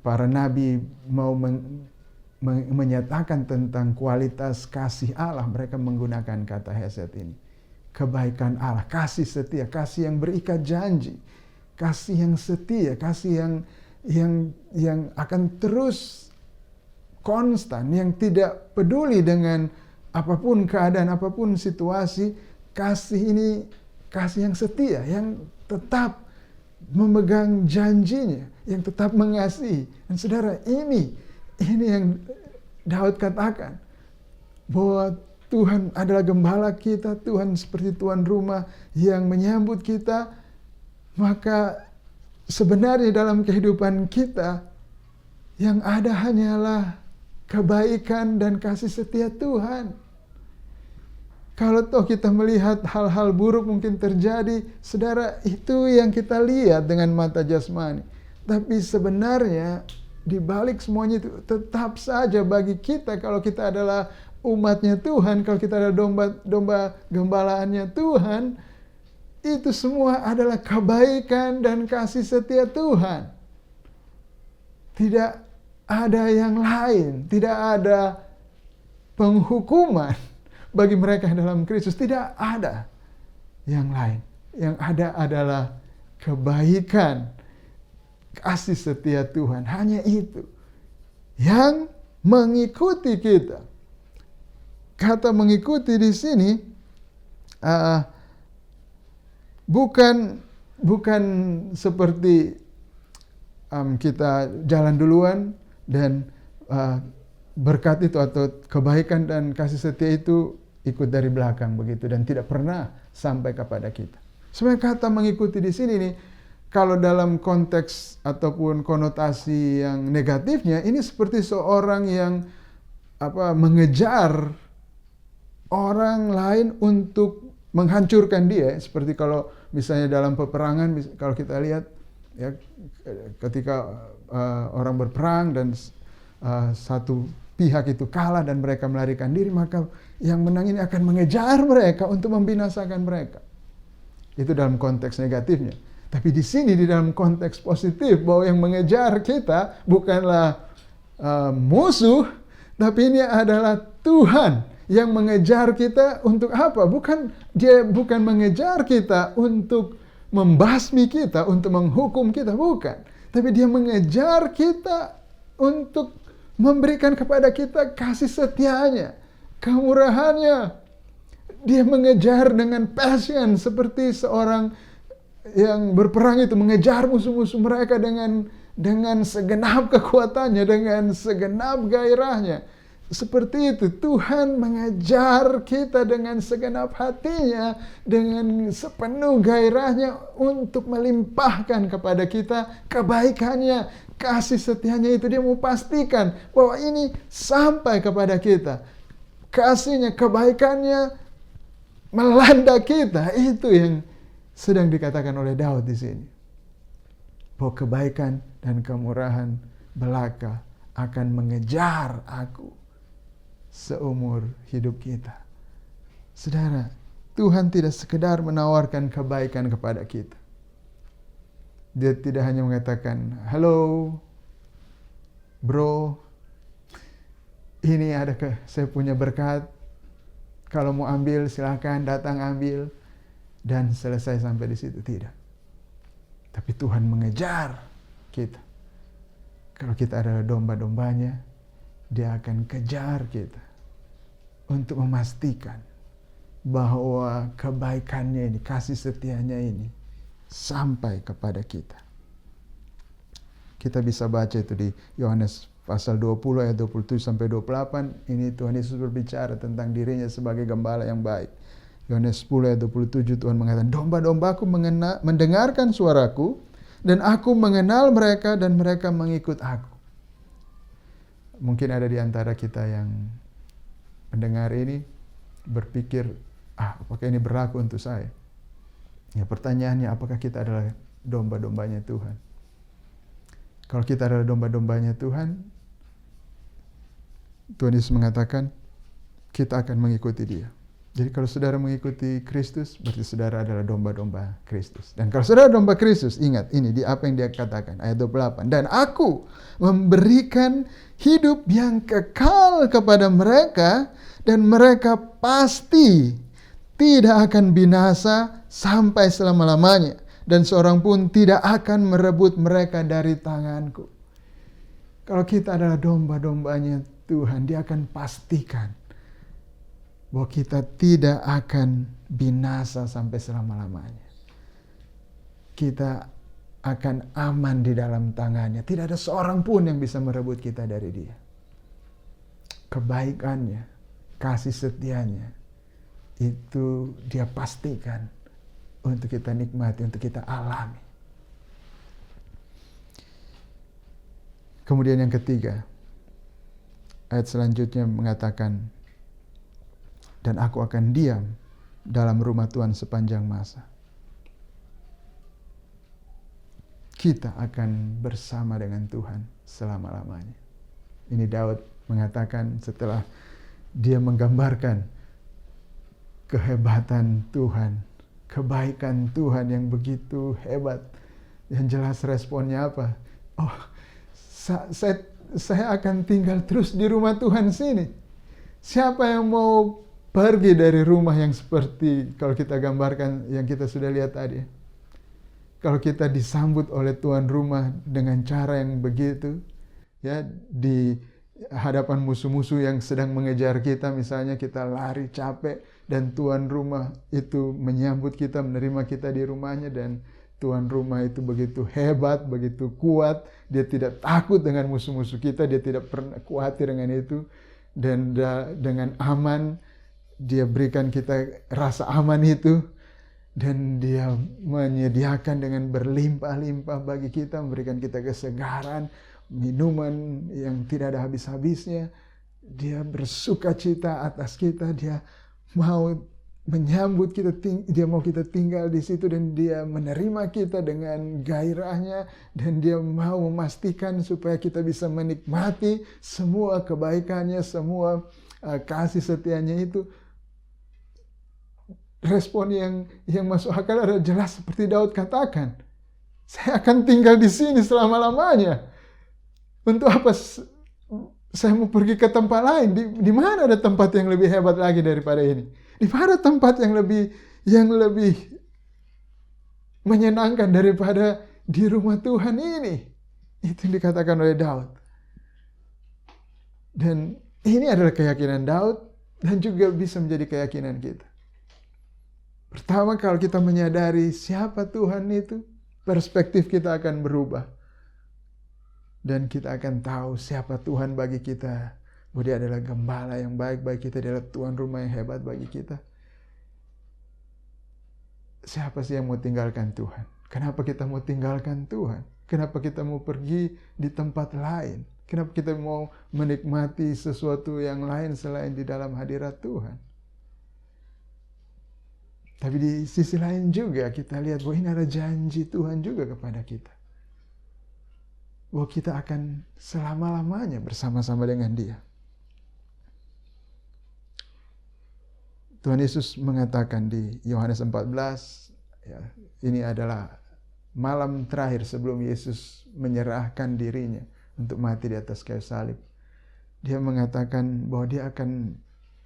para nabi mau menyatakan tentang kualitas kasih Allah, mereka menggunakan kata hesed ini. Kebaikan Allah, kasih setia, kasih yang berikat janji, kasih yang setia, kasih yang akan terus konstan, yang tidak peduli dengan apapun keadaan, apapun situasi. Kasih ini kasih yang setia, yang tetap memegang janjinya, yang tetap mengasihi. Dan saudara, ini yang Daud katakan, bahwa Tuhan adalah gembala kita, Tuhan seperti tuan rumah yang menyambut kita. Maka sebenarnya dalam kehidupan kita yang ada hanyalah kebaikan dan kasih setia Tuhan. Kalau toh kita melihat hal-hal buruk mungkin terjadi, saudara, itu yang kita lihat dengan mata jasmani. Tapi sebenarnya di balik semuanya itu tetap saja bagi kita, kalau kita adalah umatnya Tuhan, kalau kita adalah domba gembalaannya Tuhan, itu semua adalah kebaikan dan kasih setia Tuhan. Tidak ada yang lain, tidak ada penghukuman bagi mereka yang dalam Kristus, tidak ada yang lain. Yang ada adalah kebaikan, kasih setia Tuhan. Hanya itu yang mengikuti kita. Kata mengikuti di sini bukan seperti kita jalan duluan dan berkat itu atau kebaikan dan kasih setia itu ikut dari belakang begitu dan tidak pernah sampai kepada kita. Sebenarnya kata mengikuti di sini nih, kalau dalam konteks ataupun konotasi yang negatifnya, ini seperti seorang yang mengejar orang lain untuk menghancurkan dia. Seperti kalau misalnya dalam peperangan, kalau kita lihat ya, ketika orang berperang dan satu pihak itu kalah dan mereka melarikan diri, maka yang menang ini akan mengejar mereka untuk membinasakan mereka. Itu dalam konteks negatifnya. Tapi di sini di dalam konteks positif, bahwa yang mengejar kita bukanlah musuh, tapi ini adalah Tuhan yang mengejar kita untuk apa? Dia bukan mengejar kita untuk membasmi kita, untuk menghukum kita, bukan. Tapi dia mengejar kita untuk memberikan kepada kita kasih setianya, kemurahannya. Dia mengejar dengan passion seperti seorang yang berperang itu mengejar musuh-musuh mereka dengan segenap kekuatannya, dengan segenap gairahnya. Seperti itu Tuhan mengejar kita dengan segenap hatinya, dengan sepenuh gairahnya untuk melimpahkan kepada kita kebaikannya, kasih setianya itu. Dia mau pastikan bahwa ini sampai kepada kita. Kasihnya, kebaikannya melanda kita. Itu yang sedang dikatakan oleh Daud di sini. Bahwa kebaikan dan kemurahan belaka akan mengejar aku seumur hidup kita. Saudara, Tuhan tidak sekedar menawarkan kebaikan kepada kita. Dia tidak hanya mengatakan, halo bro, ini saya punya berkat, Kalau mau ambil silakan datang ambil dan selesai sampai di situ, tidak. Tapi Tuhan mengejar kita. Kalau kita adalah domba-dombanya, Dia akan kejar kita untuk memastikan bahwa kebaikannya ini, kasih setianya ini sampai kepada kita. Kita bisa baca itu di Yohanes pasal 20 ayat 27 sampai 28. Ini Tuhan Yesus berbicara tentang dirinya sebagai gembala yang baik. Yohanes 10 ayat 27 Tuhan mengatakan, domba-dombaku mendengarkan suaraku, dan aku mengenal mereka dan mereka mengikut aku. Mungkin ada di antara kita yang mendengar ini berpikir, apakah ini berlaku untuk saya? Ya, pertanyaannya, apakah kita adalah domba-dombanya Tuhan? Kalau kita adalah domba-dombanya Tuhan, Tuhan Yesus mengatakan kita akan mengikuti Dia. Jadi kalau saudara mengikuti Kristus, berarti saudara adalah domba-domba Kristus. Dan kalau saudara domba Kristus, ingat ini di apa yang Dia katakan, ayat 28. Dan aku memberikan hidup yang kekal kepada mereka, dan mereka pasti tidak akan binasa sampai selama-lamanya. Dan seorang pun tidak akan merebut mereka dari tanganku. Kalau kita adalah domba-dombanya Tuhan, Dia akan pastikan bahwa kita tidak akan binasa sampai selama-lamanya. Kita akan aman di dalam tangannya. Tidak ada seorang pun yang bisa merebut kita dari Dia. Kebaikannya, kasih setianya, itu Dia pastikan untuk kita nikmati, untuk kita alami. Kemudian yang ketiga, ayat selanjutnya mengatakan, dan aku akan diam dalam rumah Tuhan sepanjang masa. Kita akan bersama dengan Tuhan selama-lamanya. Ini Daud mengatakan setelah dia menggambarkan kehebatan Tuhan, kebaikan Tuhan yang begitu hebat. Yang jelas responnya apa? Saya akan tinggal terus di rumah Tuhan sini. Siapa yang mau pergi dari rumah yang seperti kalau kita gambarkan yang kita sudah lihat tadi? Kalau kita disambut oleh tuan rumah dengan cara yang begitu, ya, di hadapan musuh-musuh yang sedang mengejar kita, misalnya kita lari capek dan tuan rumah itu menyambut kita, menerima kita di rumahnya, dan tuan rumah itu begitu hebat, begitu kuat, dia tidak takut dengan musuh-musuh kita, dia tidak pernah khawatir dengan itu, dan dengan aman Dia berikan kita rasa aman itu, dan Dia menyediakan dengan berlimpah-limpah bagi kita, memberikan kita kesegaran, minuman yang tidak ada habis-habisnya. Dia bersuka cita atas kita, Dia mau menyambut kita, Dia mau kita tinggal di situ, dan Dia menerima kita dengan gairahnya, dan Dia mau memastikan supaya kita bisa menikmati semua kebaikannya, semua kasih setianya itu. Respon yang masuk akal adalah jelas seperti Daud katakan, saya akan tinggal di sini selama-lamanya. Untuk apa saya mau pergi ke tempat lain? Di mana ada tempat yang lebih hebat lagi daripada ini? Di mana tempat yang lebih menyenangkan daripada di rumah Tuhan ini? Itu yang dikatakan oleh Daud. Dan ini adalah keyakinan Daud dan juga bisa menjadi keyakinan kita. Pertama, kalau kita menyadari siapa Tuhan itu, perspektif kita akan berubah. Dan kita akan tahu siapa Tuhan bagi kita. Bahwa Dia adalah gembala yang baik bagi kita, Dia adalah tuan rumah yang hebat bagi kita. Siapa sih yang mau tinggalkan Tuhan? Kenapa kita mau tinggalkan Tuhan? Kenapa kita mau pergi di tempat lain? Kenapa kita mau menikmati sesuatu yang lain selain di dalam hadirat Tuhan? Tapi di sisi lain juga kita lihat bahwa ini adalah janji Tuhan juga kepada kita. Bahwa kita akan selama-lamanya bersama-sama dengan Dia. Tuhan Yesus mengatakan di Yohanes 14, ya, ini adalah malam terakhir sebelum Yesus menyerahkan dirinya untuk mati di atas kayu salib. Dia mengatakan bahwa Dia akan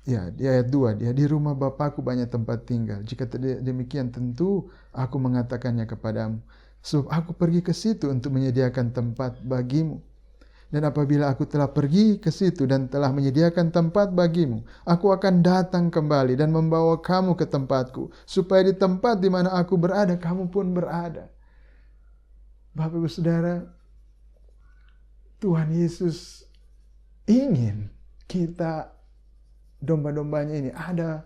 Ya, di ayat 2, dia, di rumah Bapakku banyak tempat tinggal. Jika tidak demikian tentu aku mengatakannya kepadamu. Sebab aku pergi ke situ untuk menyediakan tempat bagimu. Dan apabila aku telah pergi ke situ dan telah menyediakan tempat bagimu, aku akan datang kembali dan membawa kamu ke tempatku, supaya di tempat di mana aku berada, kamu pun berada. Bapak Ibu Saudara, Tuhan Yesus ingin kita, domba-dombanya ini, ada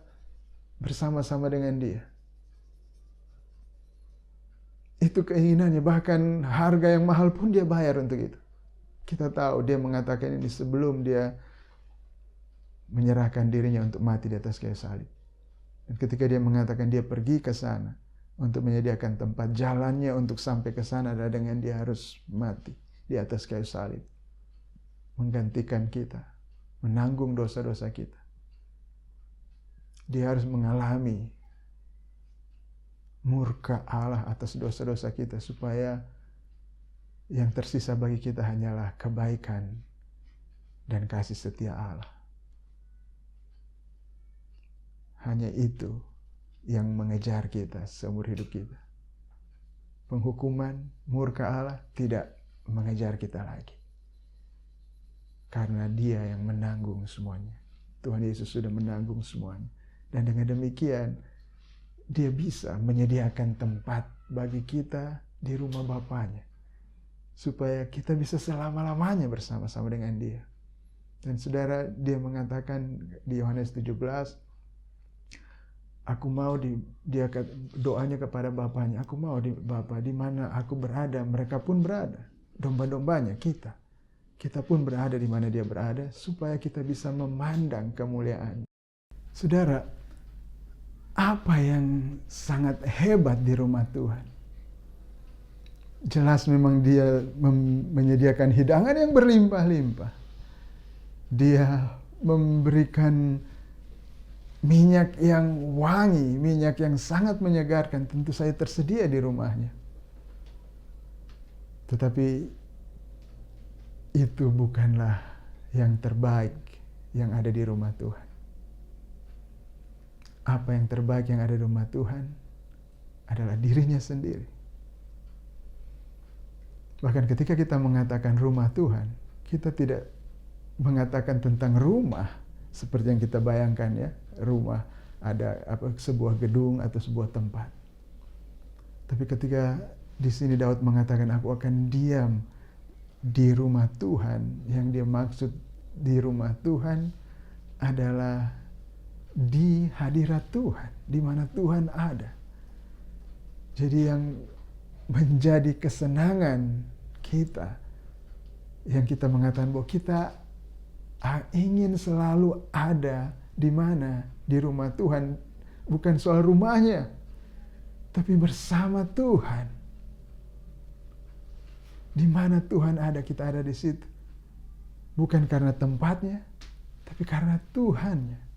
bersama-sama dengan Dia. Itu keinginannya, bahkan harga yang mahal pun Dia bayar untuk itu. Kita tahu Dia mengatakan ini sebelum Dia menyerahkan dirinya untuk mati di atas kayu salib. Dan ketika Dia mengatakan Dia pergi ke sana untuk menyediakan tempat, jalannya untuk sampai ke sana adalah dengan Dia harus mati di atas kayu salib, menggantikan kita, menanggung dosa-dosa kita. Dia harus mengalami murka Allah atas dosa-dosa kita, supaya yang tersisa bagi kita hanyalah kebaikan dan kasih setia Allah. Hanya itu yang mengejar kita seumur hidup kita. Penghukuman, murka Allah tidak mengejar kita lagi, karena Dia yang menanggung semuanya. Tuhan Yesus sudah menanggung semuanya. Dan dengan demikian, Dia bisa menyediakan tempat bagi kita di rumah Bapaknya, supaya kita bisa selama-lamanya bersama-sama dengan Dia. Dan saudara, Dia mengatakan di Yohanes 17, aku mau dia doanya kepada Bapaknya, aku mau di Bapa, di mana aku berada, mereka pun berada. Domba-dombanya kita pun berada di mana Dia berada, supaya kita bisa memandang kemuliaan. Saudara, apa yang sangat hebat di rumah Tuhan? Jelas memang Dia menyediakan hidangan yang berlimpah-limpah. Dia memberikan minyak yang wangi, minyak yang sangat menyegarkan, tentu saja tersedia di rumahnya. Tetapi itu bukanlah yang terbaik yang ada di rumah Tuhan. Apa yang terbaik yang ada di rumah Tuhan adalah dirinya sendiri. Bahkan ketika kita mengatakan rumah Tuhan, kita tidak mengatakan tentang rumah seperti yang kita bayangkan, ya, rumah ada sebuah gedung atau sebuah tempat. Tapi ketika di sini Daud mengatakan aku akan diam di rumah Tuhan, yang Dia maksud di rumah Tuhan adalah di hadirat Tuhan, di mana Tuhan ada. Jadi yang menjadi kesenangan kita, yang kita mengatakan bahwa kita ingin selalu ada di mana? Di rumah Tuhan. Bukan soal rumahnya, tapi bersama Tuhan. Di mana Tuhan ada, kita ada di situ. Bukan karena tempatnya, tapi karena Tuhannya.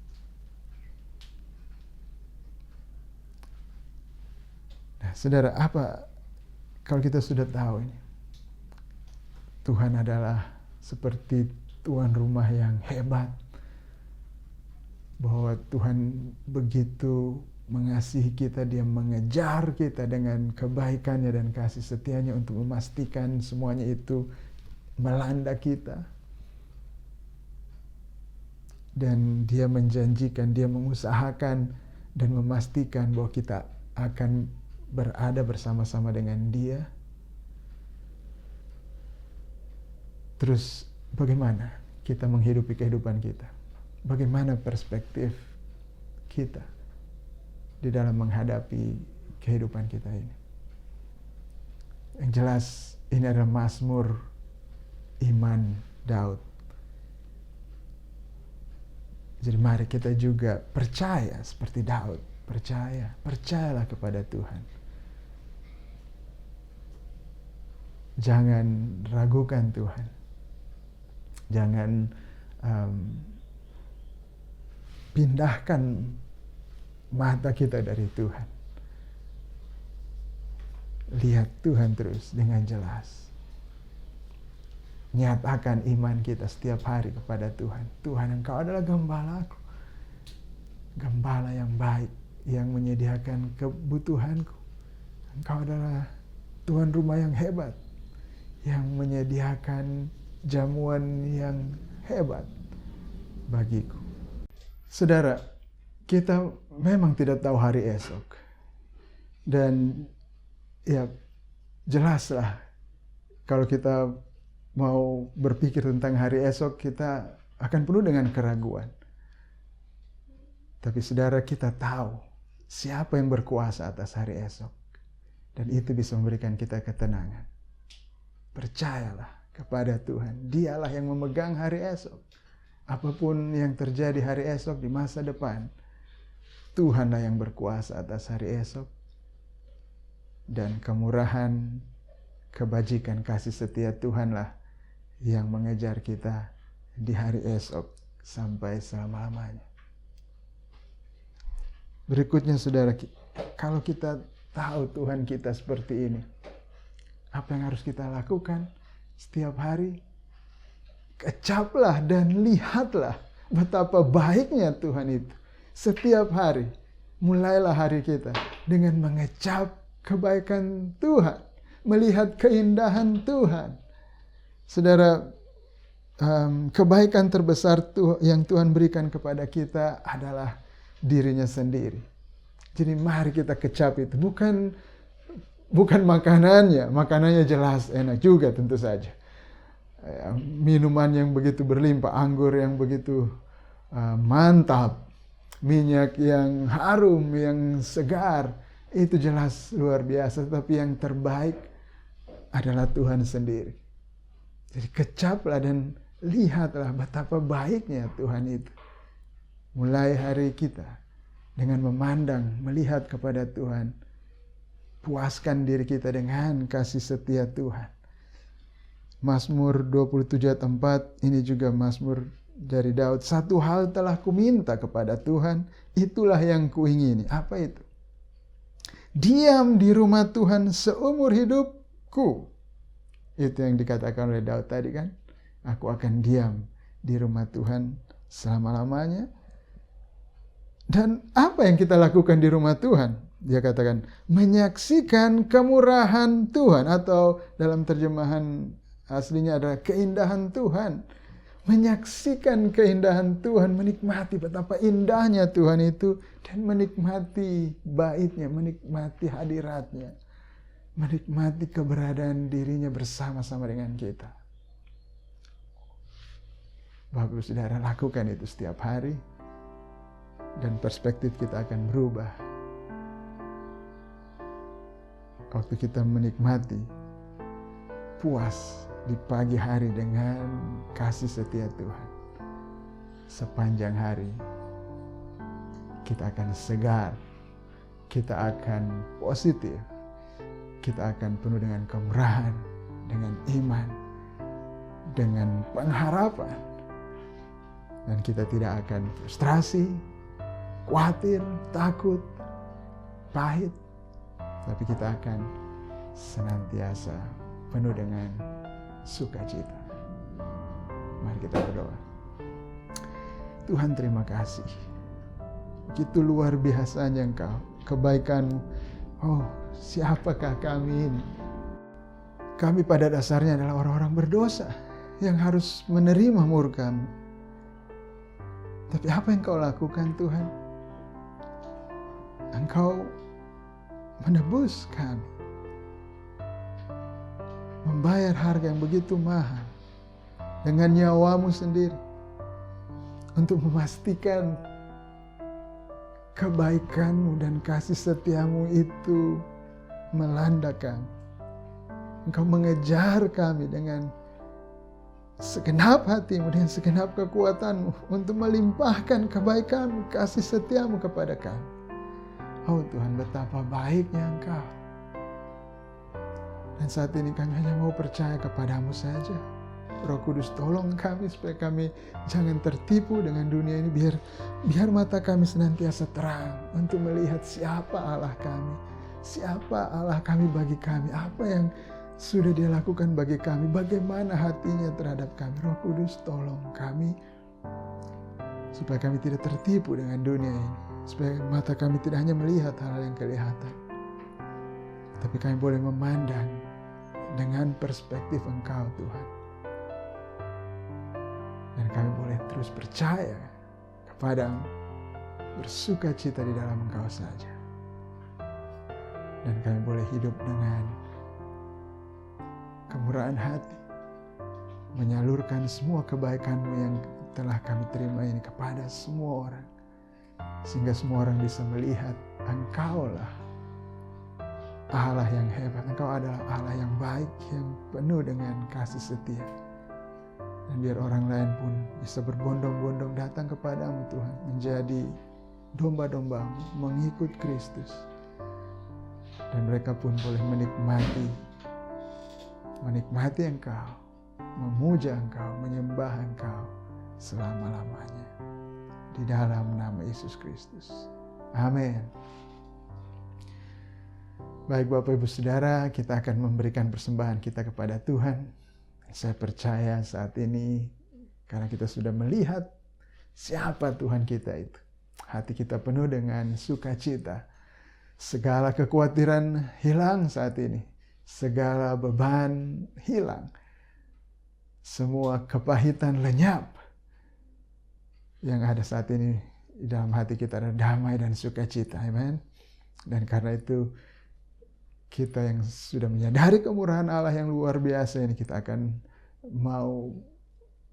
Nah, saudara, apa kalau kita sudah tahu ini? Tuhan adalah seperti tuan rumah yang hebat, bahwa Tuhan begitu mengasihi kita, Dia mengejar kita dengan kebaikannya dan kasih setianya untuk memastikan semuanya itu melanda kita. Dan Dia menjanjikan, Dia mengusahakan dan memastikan bahwa kita akan berada bersama-sama dengan Dia. Terus bagaimana kita menghidupi kehidupan kita? Bagaimana perspektif kita di dalam menghadapi kehidupan kita ini? Yang jelas ini adalah mazmur iman Daud. Jadi mari kita juga percaya seperti Daud. Percayalah kepada Tuhan. Jangan ragukan Tuhan. Jangan pindahkan mata kita dari Tuhan. Lihat Tuhan terus dengan jelas. Nyatakan iman kita setiap hari kepada Tuhan. Tuhan, Engkau adalah gembalaku. gembala yang baik, yang menyediakan kebutuhanku. Engkau adalah tuan rumah yang hebat, yang menyediakan jamuan yang hebat bagiku. Saudara, kita memang tidak tahu hari esok. Dan ya jelaslah kalau kita mau berpikir tentang hari esok, kita akan penuh dengan keraguan. Tapi saudara, kita tahu siapa yang berkuasa atas hari esok. Dan itu bisa memberikan kita ketenangan. Percayalah kepada Tuhan. Dialah yang memegang hari esok. Apapun yang terjadi hari esok di masa depan, Tuhanlah yang berkuasa atas hari esok. Dan kemurahan, kebajikan, kasih setia Tuhanlah yang mengejar kita di hari esok sampai selama-lamanya. Berikutnya saudara, kalau kita tahu Tuhan kita seperti ini, apa yang harus kita lakukan setiap hari? Kecaplah dan lihatlah betapa baiknya Tuhan itu. Setiap hari, mulailah hari kita dengan mengecap kebaikan Tuhan, melihat keindahan Tuhan. Saudara, kebaikan terbesar yang Tuhan berikan kepada kita adalah dirinya sendiri. Jadi mari kita kecap itu. Bukan makanannya jelas enak juga tentu saja. Minuman yang begitu berlimpah, anggur yang begitu mantap, minyak yang harum, yang segar, itu jelas luar biasa. Tapi yang terbaik adalah Tuhan sendiri. Jadi kecaplah dan lihatlah betapa baiknya Tuhan itu. Mulai hari kita dengan memandang, melihat kepada Tuhan. Puaskan diri kita dengan kasih setia Tuhan. Mazmur 27 ayat 4, ini juga mazmur dari Daud. Satu hal telah kuminta kepada Tuhan, itulah yang kuingini. Apa itu? Diam di rumah Tuhan seumur hidupku. Itu yang dikatakan oleh Daud tadi kan. Aku akan diam di rumah Tuhan selama-lamanya. Dan apa yang kita lakukan di rumah Tuhan? Dia katakan, menyaksikan kemurahan Tuhan. Atau dalam terjemahan aslinya adalah keindahan Tuhan. Menyaksikan keindahan Tuhan, menikmati betapa indahnya Tuhan itu. Dan menikmati baitnya, menikmati hadiratnya. Menikmati keberadaan dirinya bersama-sama dengan kita. Bapak saudara, lakukan itu setiap hari. Dan perspektif kita akan berubah. Waktu kita menikmati, puas di pagi hari dengan kasih setia Tuhan. Sepanjang hari, kita akan segar, kita akan positif, kita akan penuh dengan kemurahan, dengan iman, dengan pengharapan. Dan kita tidak akan frustrasi, khawatir, takut, pahit. Tapi kita akan senantiasa penuh dengan sukacita. Mari kita berdoa. Tuhan, terima kasih. Begitu luar biasanya Engkau, kebaikan-Mu. Oh, siapakah kami ini? Kami pada dasarnya adalah orang-orang berdosa yang harus menerima murka-Mu. Tapi apa yang Kau lakukan Tuhan? Engkau menebus kami. Membayar harga yang begitu mahal. Dengan nyawa-Mu sendiri. Untuk memastikan kebaikan-Mu dan kasih setia-Mu itu melanda kami. Engkau mengejar kami dengan segenap hati-Mu, dengan segenap kekuatan-Mu. Untuk melimpahkan kebaikan-Mu, kasih setia-Mu kepada kami. Oh Tuhan, betapa baiknya Engkau. Dan saat ini kami hanya mau percaya kepada-Mu saja. Roh Kudus, tolong kami supaya kami jangan tertipu dengan dunia ini. Biar mata kami senantiasa terang untuk melihat siapa Allah kami. Siapa Allah kami bagi kami. Apa yang sudah Dia lakukan bagi kami. Bagaimana hatinya terhadap kami. Roh Kudus, tolong kami supaya kami tidak tertipu dengan dunia ini, supaya mata kami tidak hanya melihat hal yang kelihatan, tapi kami boleh memandang dengan perspektif Engkau Tuhan. Dan kami boleh terus percaya kepadamu, bersuka cita di dalam Engkau saja. Dan kami boleh hidup dengan kemurahan hati, menyalurkan semua kebaikan-Mu yang telah kami terima ini kepada semua orang, sehingga semua orang bisa melihat Engkau-lah Allah yang hebat. Engkau adalah Allah yang baik, yang penuh dengan kasih setia. Dan biar orang lain pun bisa berbondong-bondong datang kepadamu Tuhan, menjadi domba-domba-Mu, mengikut Kristus. Dan mereka pun boleh menikmati Engkau, memuja Engkau, menyembah Engkau selama-lamanya. Di dalam nama Yesus Kristus. Amin. Baik Bapak Ibu Saudara, kita akan memberikan persembahan kita kepada Tuhan. Saya percaya saat ini, karena kita sudah melihat siapa Tuhan kita itu, hati kita penuh dengan sukacita. Segala kekhawatiran hilang saat ini. Segala beban hilang. Semua kepahitan lenyap. Yang ada saat ini di dalam hati kita ada damai dan sukacita. Amin. Dan karena itu kita yang sudah menyadari kemurahan Allah yang luar biasa ini, kita akan mau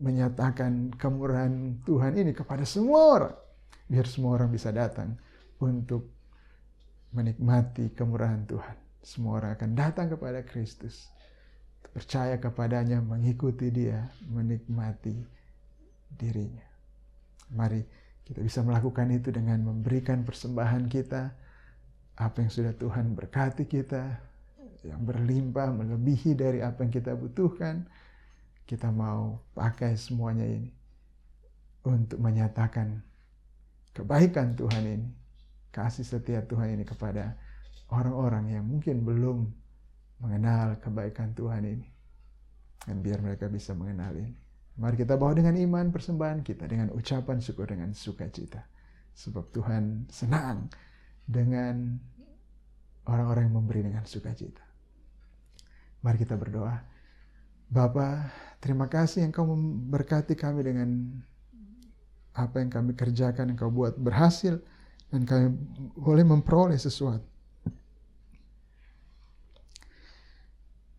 menyatakan kemurahan Tuhan ini kepada semua orang. Biar semua orang bisa datang untuk menikmati kemurahan Tuhan. Semua orang akan datang kepada Kristus, percaya kepadanya, mengikuti Dia, menikmati dirinya. Mari kita bisa melakukan itu dengan memberikan persembahan kita, apa yang sudah Tuhan berkati kita, yang berlimpah melebihi dari apa yang kita butuhkan. Kita mau pakai semuanya ini untuk menyatakan kebaikan Tuhan ini, kasih setia Tuhan ini kepada orang-orang yang mungkin belum mengenal kebaikan Tuhan ini. Dan biar mereka bisa mengenal ini. Mari kita bawa dengan iman persembahan kita, dengan ucapan syukur, dengan sukacita. Sebab Tuhan senang dengan orang-orang yang memberi dengan sukacita. Mari kita berdoa. Bapa, terima kasih Engkau memberkati kami dengan apa yang kami kerjakan, Engkau buat berhasil, dan kami boleh memperoleh sesuatu.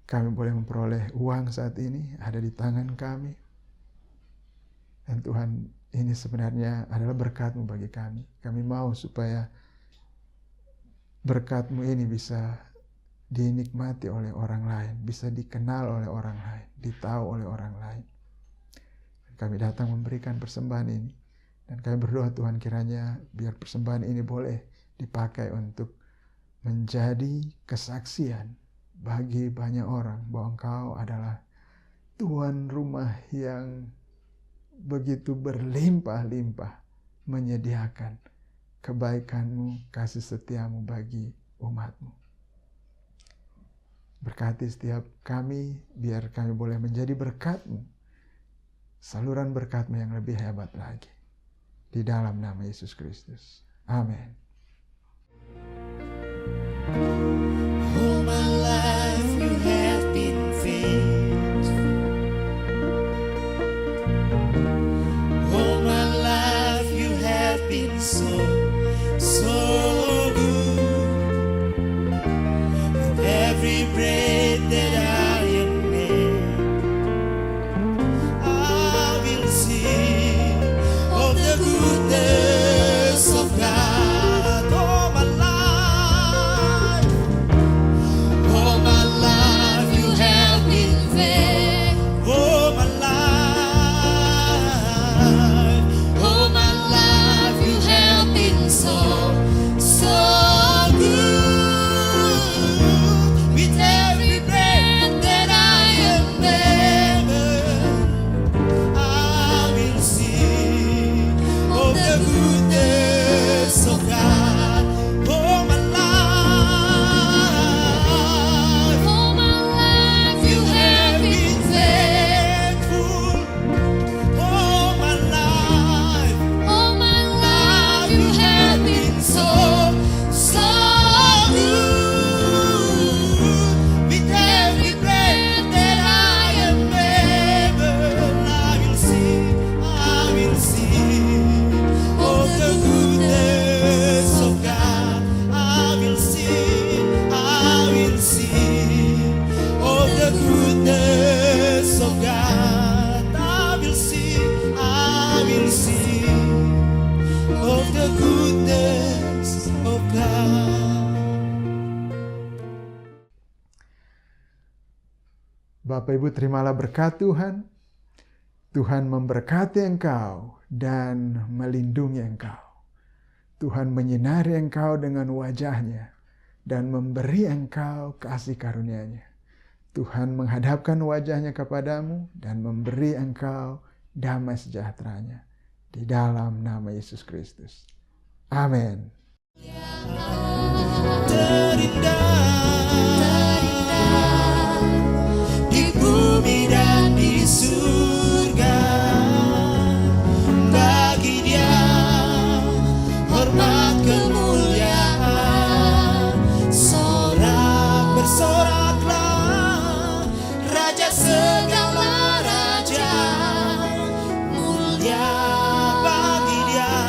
Kami boleh memperoleh uang saat ini, ada di tangan kami. Dan Tuhan, ini sebenarnya adalah berkat-Mu bagi kami. Kami mau supaya berkat-Mu ini bisa dinikmati oleh orang lain, bisa dikenal oleh orang lain, ditahu oleh orang lain. Dan kami datang memberikan persembahan ini. Dan kami berdoa Tuhan, kiranya biar persembahan ini boleh dipakai untuk menjadi kesaksian bagi banyak orang bahwa Engkau adalah Tuhan rumah yang begitu berlimpah-limpah menyediakan kebaikan-Mu, kasih setia-Mu bagi umat-Mu. Berkati setiap kami, biar kami boleh menjadi berkat-Mu, saluran berkat-Mu yang lebih hebat lagi. Di dalam nama Yesus Kristus. Amin. All my life you have been faithful. All my life you have been so good. With every breath that I am made, I will sing of the goodness of God. Bapak Ibu terimalah berkat Tuhan. Tuhan memberkati engkau dan melindungi engkau. Tuhan menyinari engkau dengan wajah-Nya dan memberi engkau kasih karunia-Nya. Tuhan menghadapkan wajah-Nya kepadamu dan memberi engkau damai sejahtera-Nya. Di dalam nama Yesus Kristus. Amin. Terindah di bumi dan di surga, bagi Dia hormat kemuliaan. Sorak bersoraklah Raja segala raja, mulia bagi Dia,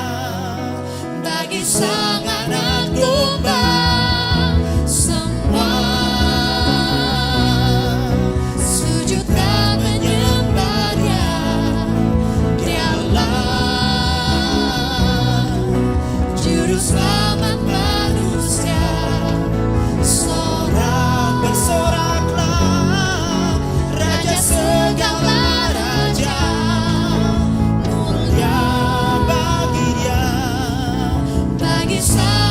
bagi sang anak domba. Semua sujud dan menyembah Dia. Dialah juru selamat manusia. Sorak bersoraklah Raja segala raja, mulia bagi Dia, bagi sang